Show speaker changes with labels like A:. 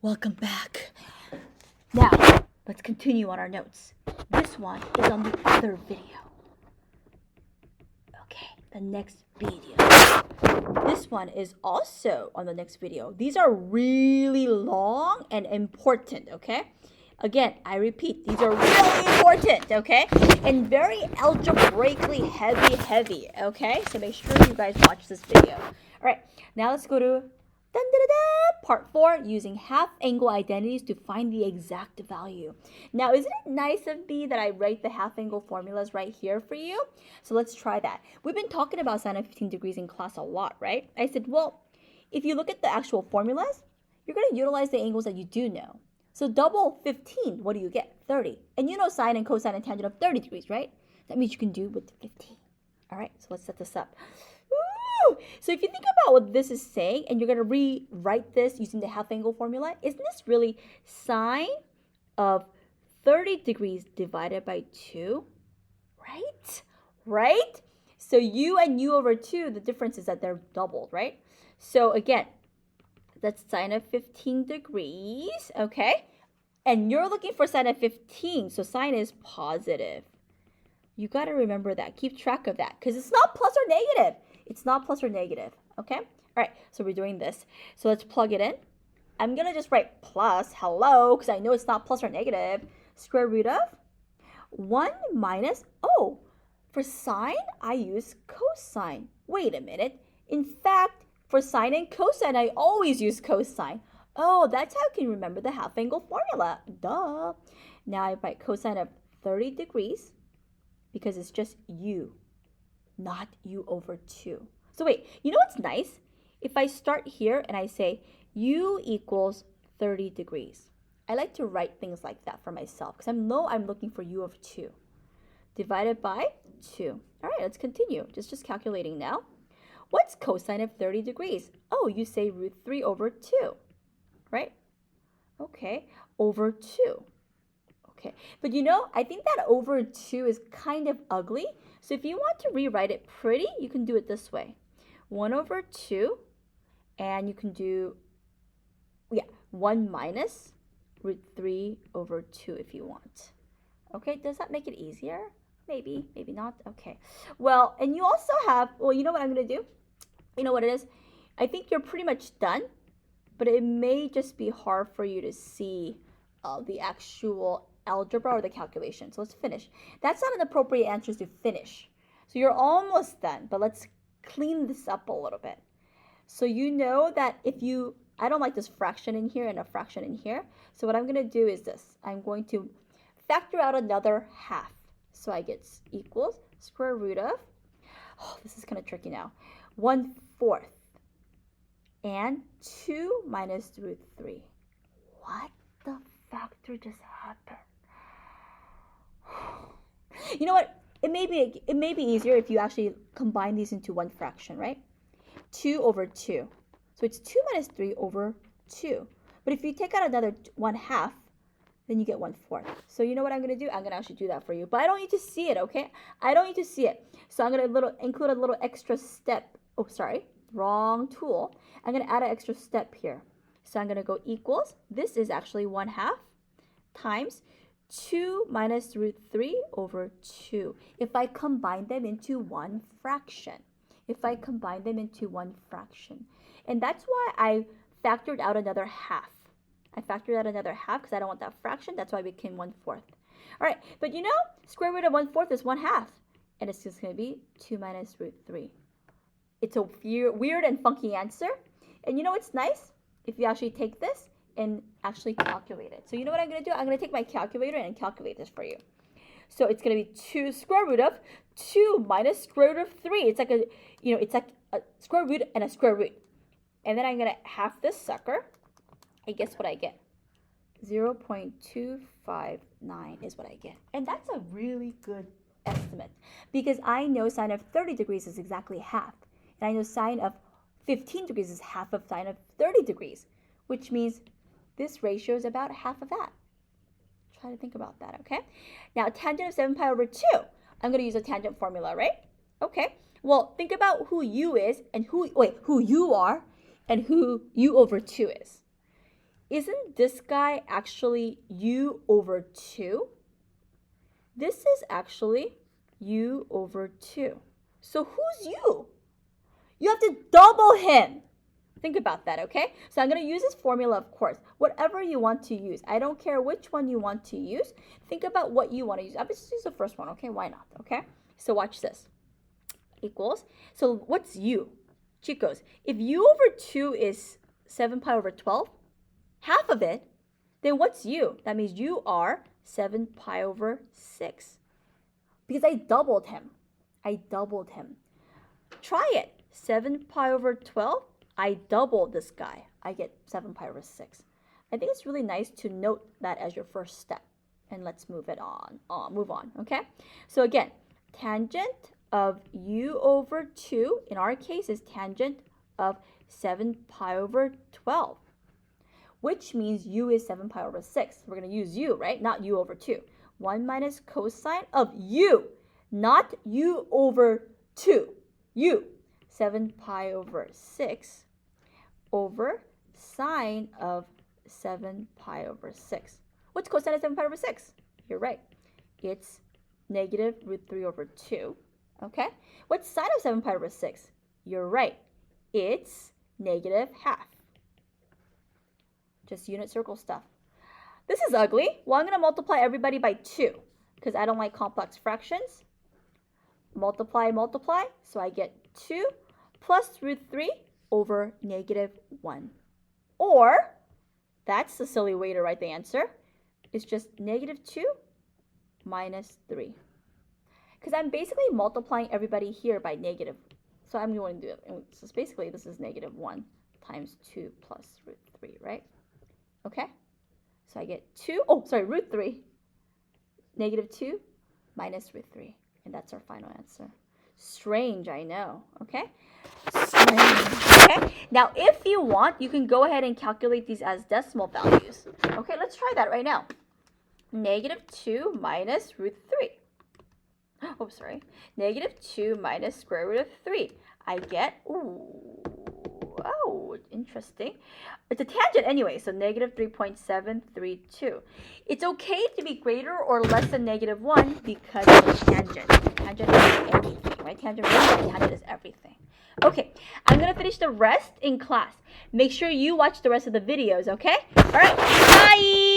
A: Welcome back. Now, let's continue on our notes. This one is on the other video. Okay, the next video. This one is also on the next video. These are really long and important, okay? Again, I repeat, these are really important, okay? And very algebraically heavy, okay? So make sure you guys watch this video. All right, now let's go to part 4, using half-angle identities to find the exact value. Now, isn't it nice of me that I write the half-angle formulas right here for you? So let's try that. We've been talking about sine of 15 degrees in class a lot, right? I said, well, if you look at the actual formulas, you're going to utilize the angles that you do know. So double 15, what do you get? 30. And you know sine and cosine and tangent of 30 degrees, right? That means you can do with 15. All right, so let's set this up. So if you think about what this is saying, and you're going to rewrite this using the half-angle formula, isn't this really sine of 30 degrees divided by 2? Right? Right? So u and u over 2, the difference is that they're doubled, right? So again, that's sine of 15 degrees, okay? And you're looking for sine of 15, so sine is positive. You got to remember that. Keep track of that, because it's not plus or negative. It's not plus or negative, okay? All right, so we're doing this. So let's plug it in. I'm going to just write plus, hello, because I know it's not plus or negative. Square root of 1 minus, oh, for sine, I use cosine. Wait a minute. In fact, for sine and cosine, I always use cosine. Oh, that's how I can remember the half-angle formula. Duh. Now I write cosine of 30 degrees because it's just u, not u over 2. So wait, you know what's nice? If I start here and I say u equals 30 degrees, I like to write things like that for myself because I know I'm looking for u of 2. Divided by 2. All right, let's continue. Just calculating now. What's cosine of 30 degrees? Oh, you say root 3 over 2, right? Okay, over 2. Okay, but you know, I think that over 2 is kind of ugly. So if you want to rewrite it pretty, you can do it this way. 1 over 2, and you can do, 1 minus root 3 over 2 if you want. Okay, does that make it easier? Maybe, maybe not. Okay, well, and you also have, well, you know what I'm going to do? You know what it is? I think you're pretty much done, but it may just be hard for you to see the actual algebra or the calculation. So let's finish. That's not an appropriate answer to finish. So you're almost done, but let's clean this up a little bit. So you know that I don't like this fraction in here and a fraction in here. So what I'm going to do is this. I'm going to factor out another half. So I get equals square root of, oh, this is kind of tricky now, 1/4 and 2 minus root 3. What the factor just happened? You know what? It may be easier if you actually combine these into one fraction, right? 2 over 2. So it's 2 minus 3 over 2. But if you take out another 1/2, then you get 1/4. So you know what I'm going to do? I'm going to actually do that for you. But I don't need to see it, okay? I don't need to see it. So I'm going to include a little extra step. Oh, sorry. Wrong tool. I'm going to add an extra step here. So I'm going to go equals. This is actually 1/2 times 2 minus root 3 over 2. If I combine them into one fraction. And that's why I factored out another half. I factored out another half because I don't want that fraction. That's why it became 1/4. All right, but you know, square root of 1/4 is 1/2. And it's just going to be 2 minus root 3. It's a weird and funky answer. And you know what's nice? If you actually take this and actually calculate it. So you know what I'm going to do? I'm going to take my calculator and calculate this for you. So it's going to be 2 square root of 2 minus square root of 3. It's like it's like a square root and a square root. And then I'm going to half this sucker. And guess what I get? 0.259 is what I get. And that's a really good estimate because I know sine of 30 degrees is exactly half. And I know sine of 15 degrees is half of sine of 30 degrees, which means this ratio is about half of that. Try to think about that, okay? Now, tangent of 7 pi over 2. I'm going to use a tangent formula, right? Okay. Well, think about who u is and who you are and who u over 2 is. isn't this guy actually u over 2? This is actually u over 2. So who's u? You have to double him. Think about that, okay? So I'm going to use this formula, of course. Whatever you want to use. I don't care which one you want to use. Think about what you want to use. I'll just use the first one, okay? Why not, okay? So watch this. Equals. So what's u? Chicos, if u over 2 is 7 pi over 12, half of it, then what's u? That means you are 7 pi over 6. Because I doubled him. I doubled him. Try it. 7 pi over 12. I doubled this guy. I get 7 pi over 6. I think it's really nice to note that as your first step. And let's move it on. Move on, okay? So again, tangent of u over 2, in our case, is tangent of 7 pi over 12, which means u is 7 pi over 6. We're going to use u, right? Not u over 2. 1 minus cosine of u, not u over 2. U. 7 pi over 6 over sine of 7 pi over 6. What's cosine of 7 pi over 6? You're right. It's negative root 3 over 2. Okay? What's sine of 7 pi over 6? You're right. It's negative half. Just unit circle stuff. This is ugly. Well, I'm going to multiply everybody by 2 because I don't like complex fractions. Multiply, multiply. So I get 2 plus root 3 over negative 1. Or, that's the silly way to write the answer. It's just negative 2 minus 3. Because I'm basically multiplying everybody here by negative. So I'm going to do it. So basically, this is negative 1 times 2 plus root 3, right? Okay? So I get root 3. Negative 2 minus root 3. And that's our final answer. Strange, I know. Okay? Strange. Okay? Now, if you want, you can go ahead and calculate these as decimal values. Okay, let's try that right now. Negative 2 minus root 3. Oh, sorry. Negative 2 minus square root of 3. I get, interesting. It's a tangent anyway, so negative 3.732. It's okay to be greater or less than negative 1 because it's tangent. Tangent is everything, right? Tangent is everything. Okay, I'm going to finish the rest in class. Make sure you watch the rest of the videos, okay? All right, bye!